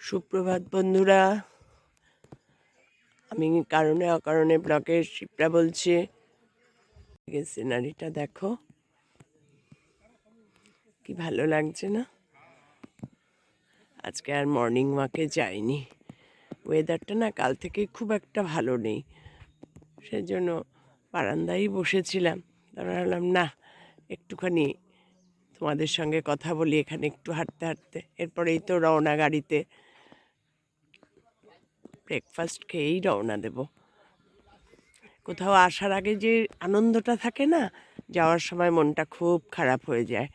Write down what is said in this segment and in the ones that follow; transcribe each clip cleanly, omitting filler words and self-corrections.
সুপ্রভাত বন্ধুরা, আমি কারণে অকারণে ব্লগের শিপ্রা বলছি। সিনারিটা দেখো, কি ভালো লাগছে না? আজকে আর মর্নিং ওয়াকে যাইনি। ওয়েদারটা না কাল থেকে খুব একটা ভালো নেই, সেজন্য বারান্দায় বসেছিলাম। তারপর ভাবলাম না, একটুখানি তোমাদের সঙ্গে কথা বলি এখানে একটু হাঁটতে হাঁটতে। এরপরেই তো রওনা গাড়িতে, ব্রেকফাস্ট খেয়েই রওনা দেব। কোথাও আসার আগে যে আনন্দটা থাকে না, যাওয়ার সময় মনটা খুব খারাপ হয়ে যায়।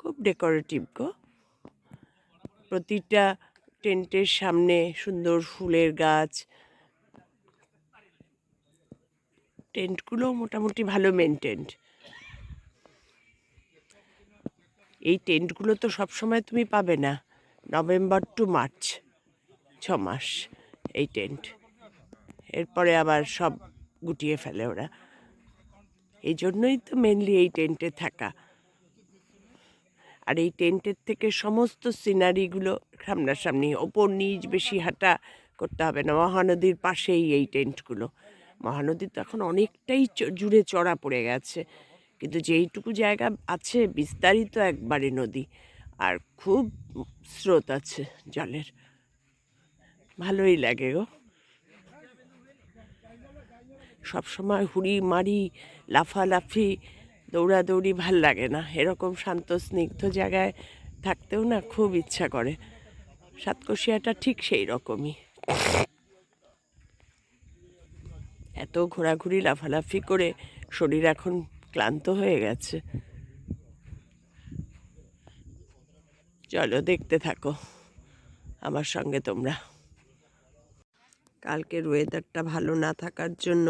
খুব ডেকোরেটিভ গো, প্রতিটা টেন্টের সামনে সুন্দর ফুলের গাছ। টেন্টগুলো মোটামুটি ভালো মেনটেন্ড। এই টেন্টগুলো তো সবসময় তুমি পাবে না। নভেম্বর টু মার্চ 6 মাস এই টেন্ট, এরপরে আবার সব গুটিয়ে ফেলে ওরা। এই জন্যই তো মেনলি এই টেন্টে থাকা। আর এই টেন্টের থেকে সমস্ত সিনারিগুলো সামনাসামনি, ওপর নিচ বেশি হাঁটা করতে হবে না। মহানদীর পাশেই এই টেন্টগুলো। মহানদী তো এখন অনেকটাই জুড়ে চড়া পড়ে গেছে, কিন্তু যেইটুকু জায়গা আছে বিস্তারিত একবারে নদী, আর খুব স্রোত আছে জলের। ভালোই লাগে গো। সবসময় হুড়ি মারি, লাফালাফি, দৌড়াদৌড়ি ভাল লাগে না। এরকম শান্ত স্নিগ্ধ জায়গায় থাকতেও না খুব ইচ্ছা করে। সাতকোশিয়াটা ঠিক সেই রকমই। এত ঘোরাঘুরি লাফালাফি করে শরীর এখন ক্লান্ত হয়ে গেছে। চলো দেখতে থাকো আমার সঙ্গে তোমরা। কালকের ওয়েদারটা ভালো না থাকার জন্য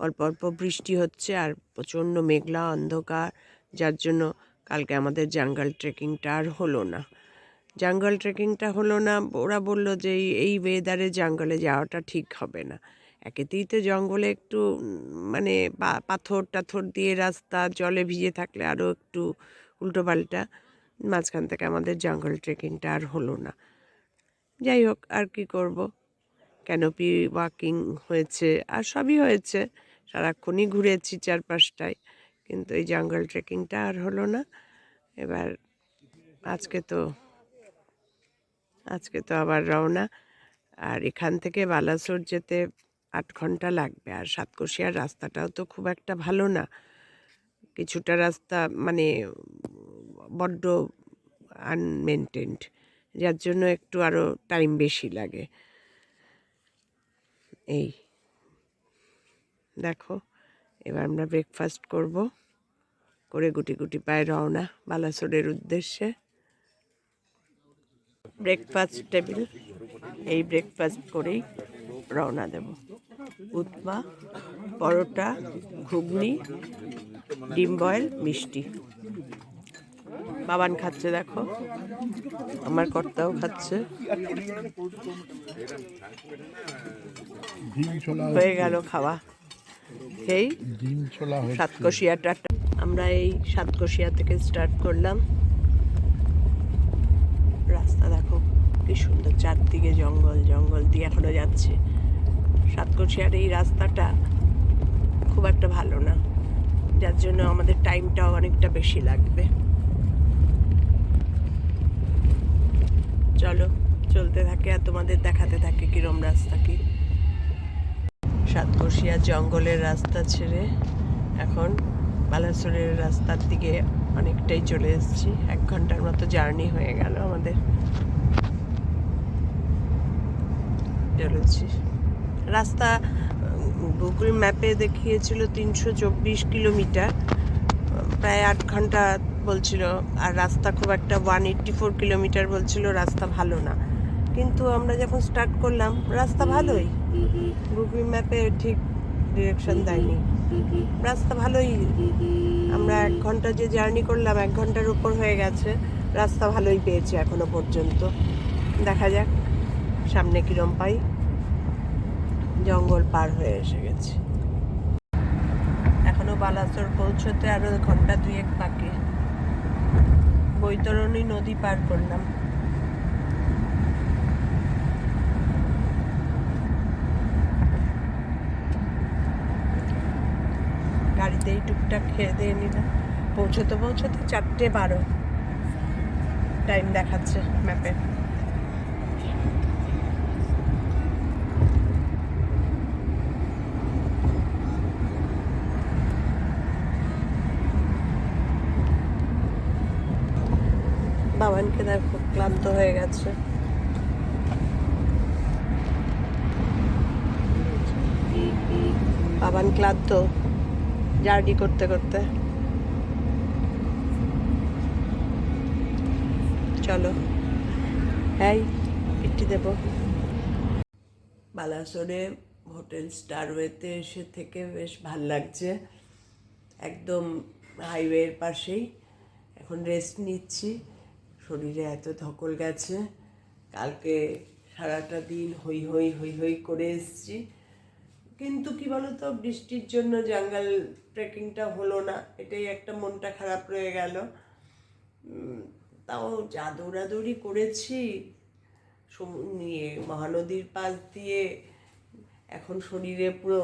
অল্প অল্প বৃষ্টি হচ্ছে আর প্রচণ্ড মেঘলা অন্ধকার, যার জন্য কালকে আমাদের জঙ্গল ট্রেকিংটা আর হলো না। জঙ্গল ট্রেকিংটা হলো না, ওরা বললো যে এই ওয়েদারে জঙ্গলে যাওয়াটা ঠিক হবে না। একেতেই তো জঙ্গলে একটু মানে পাথর টাথর দিয়ে রাস্তা, জলে ভিজে থাকলে আরও একটু উল্টোপাল্টা। মাঝখান থেকে আমাদের জঙ্গল ট্রেকিংটা আর হলো না। যাই হোক, আর কি করব, ক্যানোপি ওয়াকিং হয়েছে আর সবই হয়েছে, সারাক্ষণই ঘুরেছি চারপাশটায়, কিন্তু এই জঙ্গল ট্রেকিংটা আর হলো না। এবার আজকে তো আবার রওনা। আর এখান থেকে বালাসোর যেতে 8 ঘন্টা লাগবে। আর সাতকোশিয়ার রাস্তাটাও তো খুব একটা ভালো না, কিছুটা রাস্তা মানে বড্ড আনমেনটেন্ড, যার জন্য একটু আরও টাইম বেশি লাগে। এই দেখো, এবার আমরা ব্রেকফাস্ট করে গুটি গুটি পায়ে রওনা বালাসোরের উদ্দেশ্যে। ব্রেকফাস্ট টেবিল, এই ব্রেকফাস্ট করেই রওনা দেব। উৎমা, পরোটা, ঘুগনি, ডিম বয়েল, মিষ্টি। বাবান খাচ্ছে দেখো, আমার কর্তাও খাচ্ছে। হয়ে গেল খাওয়া। সেই সাতকোশিয়াটা আমরা এই সাতকোশিয়া থেকে স্টার্ট করলাম। রাস্তা দেখো কি সুন্দর, চারদিকে জঙ্গল জঙ্গল দিয়ে এখনো যাচ্ছে। সাতকোশিয়ার এই রাস্তাটা খুব একটা ভালো না, যার জন্য আমাদের টাইমটাও অনেকটা বেশি লাগবে। চলো চলতে থাকে আর তোমাদের দেখাতে থাকে কিরম রাস্তা কি। সাতকোশিয়া জঙ্গলের রাস্তা ছেড়ে এখন বালাসোরের রাস্তার দিকে অনেকটাই চলে এসেছি। 1 ঘন্টার মতো জার্নি হয়ে গেল আমাদের। চলেছি রাস্তা, গুগল ম্যাপে দেখিয়েছিল 324 কিলোমিটার, প্রায় 8 ঘন্টা বলছিল। আর রাস্তা খুব একটা 184 কিলোমিটার বলছিল, রাস্তা ভালো না। কিন্তু আমরা যখন স্টার্ট করলাম রাস্তা ভালোই, গুগল ম্যাপে ঠিক ডিরেকশন দেয়নি, রাস্তা ভালোই। আমরা 1 ঘন্টা যে জার্নি করলাম, 1 ঘন্টার উপর হয়ে গেছে, রাস্তা ভালোই পেয়েছি এখনো পর্যন্ত। দেখা যাক সামনে কিরম পাই। জঙ্গল পার হয়ে এসে গেছি, এখনো বালাসোর পৌঁছতে আরো 1 ঘন্টা 2 বাকি। বৈতরণী নদী পার করলাম। গাড়িতেই টুকটাক খেয়ে দিয়ে নিলাম। পৌঁছতে 4:12 টাইম দেখাচ্ছে ম্যাপে। বাবানকে দেখো ক্লান্ত হয়ে গেছে। বাবান ক্লান্ত জার্নি করতে করতে। চলো এই পিটি দেব। বালাসোরে হোটেল স্টারওয়েতে এসে থেকে বেশ ভাল লাগছে, একদম হাইওয়ের পাশেই। এখন রেস্ট নিচ্ছি, শরীরে এত ধকল গেছে। কালকে সারাটা দিন হই হই হই হই করে এসছি, কিন্তু কি বলতো বৃষ্টির জন্য জঙ্গল ট্রেকিংটা হলো না, এটাই একটা মনটা খারাপ রয়ে গেল। তাও যা দৌড়াদৌড়ি করেছি নিয়ে মহানদীর পাশ দিয়ে, এখন শরীরে পুরো।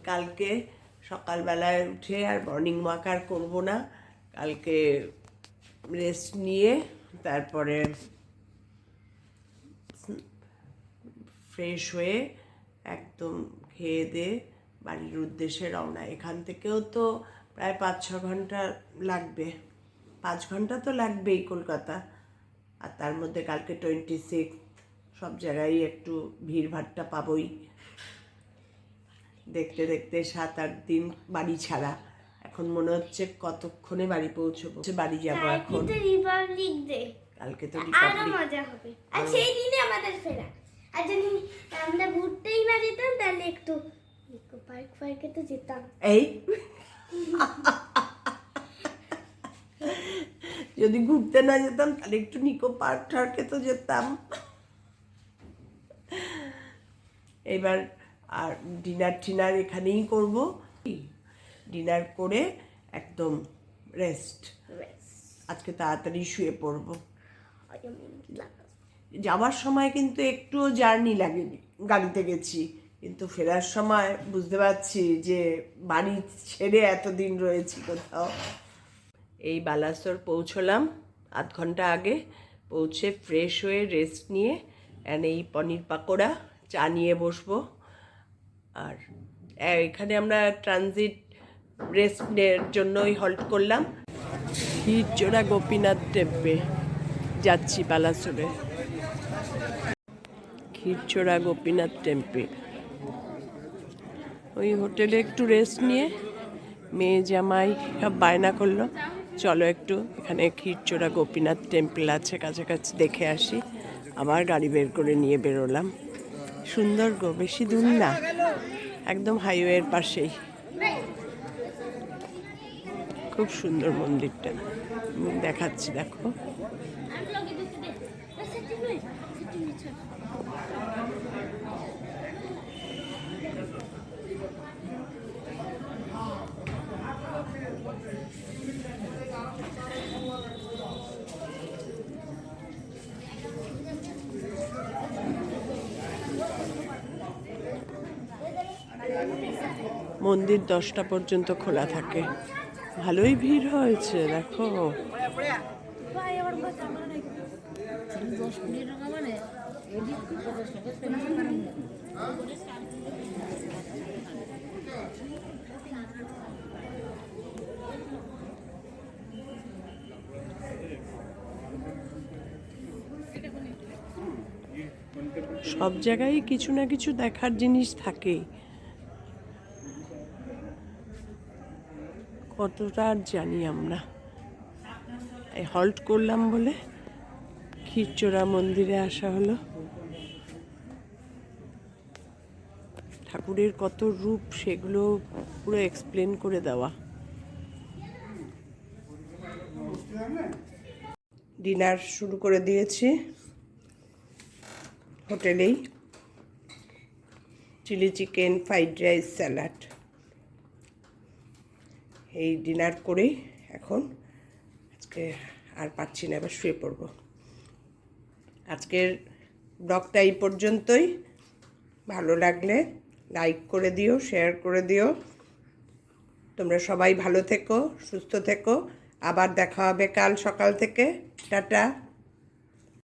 কালকে সকালবেলায় উঠে আর মর্নিং ওয়াক আর করবো না, কালকে রেস্ট নিয়ে তারপরে ফ্রেশ হয়ে একদম খেয়ে দিয়ে বাড়ির উদ্দেশ্যে রওনা। এখান থেকেও তো প্রায় 5-6 ঘন্টা লাগবে, 5 ঘন্টা তো লাগবেই কলকাতা। আর তার মধ্যে কালকে 26, সব জায়গায় একটু ভিড়ভাট্টা পাবই। দেখতে দেখতে 7-8 দিন বাড়ি ছাড়া। এখন মনে হচ্ছে কতক্ষণে বাড়ি পৌঁছবো, বাড়ি যাবো এখন। কালকে তো আরো মজা হবে, আর সেই দিনে আমাদের ফেরা। আর যদি আমরা ঘুরতেই না যেতাম তাহলে একটু পার্কে তো যেতাম। এই যদি ঘুরতে না যেতাম তাহলে একটু নিকো পার্কে তো যেতাম। এবার আর ডিনার এখানেই করব, ডিনার করে একদম রেস্ট। আজকে তাড়াতাড়ি শুয়ে পড়ব। যাওয়ার সময় কিন্তু একটুও জার্নি লাগেনি, গাড়িতে গেছি, কিন্তু ফেরার সময় বুঝতে পারছি যে বাড়ি ছেড়ে এতদিন রয়েছি কোথাও। এই বালাসোর পৌঁছলাম আধ ঘন্টা আগে। পৌঁছে ফ্রেশ হয়ে রেস্ট নিয়ে এই পনির পাকোড়া চা নিয়ে বসবো। আর এখানে আমরা ট্রানজিট রেস্টের জন্যই হল্ট করলাম। ক্ষীরচোরা গোপীনাথ টেম্পল যাচ্ছি বালাসোরে। ক্ষীরচোরা গোপীনাথ টেম্পল, ওই হোটেলে একটু রেস্ট নিয়ে মেয়ে জামাই সব বায়না করলো চলো একটু এখানে ক্ষীরচোরা গোপীনাথ টেম্পল আছে কাছাকাছি দেখে আসি। আবার গাড়ি বের করে নিয়ে বেরোলাম। সুন্দর গো, বেশি দূর না, একদম হাইওয়ের পাশেই। খুব সুন্দর মন্দিরটা, দেখাচ্ছি দেখো। মন্দির 10টা পর্যন্ত খোলা থাকে। ভালোই ভিড় হয়েছে দেখো। সব জায়গায় কিছু না কিছু দেখার জিনিস থাকেই, কতটা আর জানি আমরা। এই হল্ট করলাম বলে ক্ষীরচোরা মন্দিরে আসা হলো। ঠাকুরের কত রূপ সেগুলো পুরো এক্সপ্লেন করে দেওয়া। ডিনার শুরু করে দিয়েছি হোটেলেই, chilli chicken, fried rice, salad. এই ডিনার করেই এখন আজকে আর পাচ্ছি না, এবার শুয়ে পড়ব। আজকের ব্লগটা এই পর্যন্তই। ভালো লাগলে লাইক করে দিও, শেয়ার করে দিও। তোমরা সবাই ভালো থেকো, সুস্থ থেকো। আবার দেখা হবে কাল সকাল থেকে। টাটা।